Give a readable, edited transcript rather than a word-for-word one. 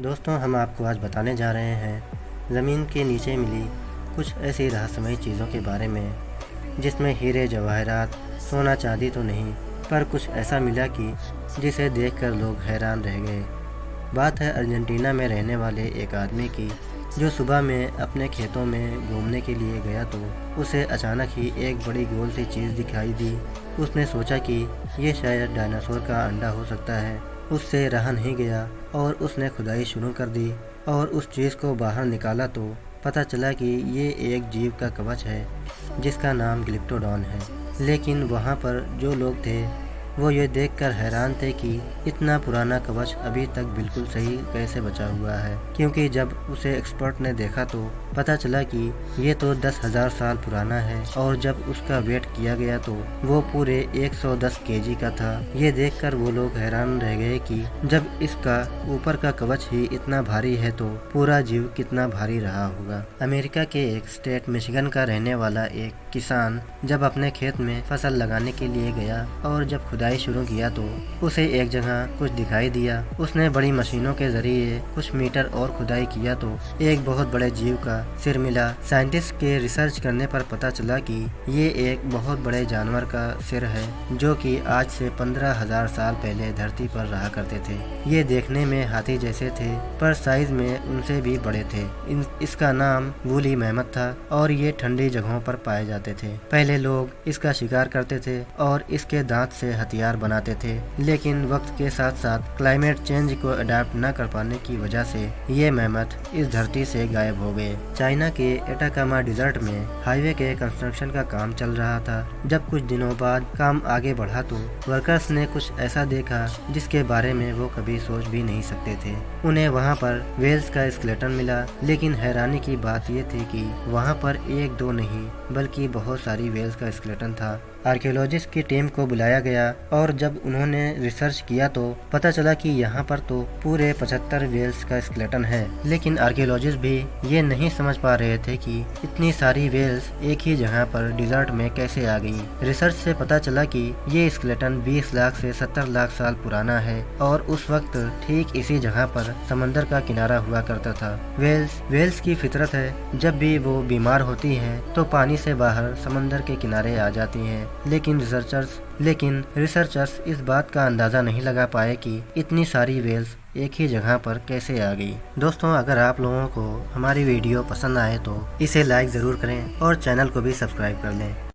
दोस्तों, हम आपको आज बताने जा रहे हैं ज़मीन के नीचे मिली कुछ ऐसी रहस्यमयी चीज़ों के बारे में जिसमें हीरे जवाहरात, सोना चांदी तो नहीं, पर कुछ ऐसा मिला कि जिसे देखकर लोग हैरान रह गए। बात है अर्जेंटीना में रहने वाले एक आदमी की, जो सुबह में अपने खेतों में घूमने के लिए गया तो उसे अचानक ही एक बड़ी गोल सी चीज़ दिखाई दी। उसने सोचा कि ये शायद डायनासोर का अंडा हो सकता है। उससे रहा नहीं गया और उसने खुदाई शुरू कर दी और उस चीज़ को बाहर निकाला तो पता चला कि ये एक जीव का कवच है जिसका नाम ग्लिप्टोडॉन है। लेकिन वहाँ पर जो लोग थे वो ये देखकर हैरान थे कि इतना पुराना कवच अभी तक बिल्कुल सही कैसे बचा हुआ है, क्योंकि जब उसे एक्सपर्ट ने देखा तो पता चला कि ये तो 10,000 साल पुराना है और जब उसका वेट किया गया तो वो पूरे 110 केजी का था। ये देखकर वो लोग हैरान रह गए कि जब इसका ऊपर का कवच ही इतना भारी है तो पूरा जीव कितना भारी रहा होगा। अमेरिका के एक स्टेट मिशिगन का रहने वाला एक किसान जब अपने खेत में फसल लगाने के लिए गया और जब खुदाई शुरू किया तो उसे एक जगह कुछ दिखाई दिया। उसने बड़ी मशीनों के जरिए कुछ मीटर और खुदाई किया तो एक बहुत बड़े जीव का सिर मिला। साइंटिस्ट के रिसर्च करने पर पता चला कि ये एक बहुत बड़े जानवर का सिर है जो कि आज से 15,000 साल पहले धरती पर रहा करते थे। ये देखने में हाथी जैसे थे पर साइज में उनसे भी बड़े थे। इसका नाम वूली मैमथ था और ये ठंडी जगहों पर पाए जाते थे। पहले लोग इसका शिकार करते थे और इसके दांत से हथियार बनाते थे, लेकिन वक्त के साथ साथ क्लाइमेट चेंज को अडेप्ट न कर पाने की वजह से ये मैमथ इस धरती से गायब हो गए। चाइना के एटाकामा डिजर्ट में हाईवे के कंस्ट्रक्शन का काम चल रहा था। जब कुछ दिनों बाद काम आगे बढ़ा तो वर्कर्स ने कुछ ऐसा देखा जिसके बारे में वो कभी सोच भी नहीं सकते थे। उन्हें वहाँ पर वेल्स का स्केलेटन मिला, लेकिन हैरानी की बात ये थी कि वहाँ पर एक दो नहीं बल्कि बहुत सारी वेल्स का स्केलेटन था। आर्कियोलॉजिस्ट की टीम को बुलाया गया और जब उन्होंने रिसर्च किया तो पता चला कि यहाँ पर तो पूरे 75 वेल्स का स्केलेटन है। लेकिन आर्कियोलॉजिस्ट भी ये नहीं समझ पा रहे थे कि इतनी सारी वेल्स एक ही जगह पर डिजर्ट में कैसे आ गई। रिसर्च से पता चला कि ये स्केलेटन 20 लाख से 70 लाख साल पुराना है और उस वक्त ठीक इसी जगह पर समंदर का किनारा हुआ करता था। वेल्स की फितरत है, जब भी वो बीमार होती हैं तो पानी से बाहर समंदर के किनारे आ जाती हैं। लेकिन रिसर्चर्स इस बात का अंदाजा नहीं लगा पाए कि इतनी सारी वेल्स एक ही जगह पर कैसे आ गई। दोस्तों, अगर आप लोगों को हमारी वीडियो पसंद आए तो इसे लाइक ज़रूर करें और चैनल को भी सब्सक्राइब कर लें।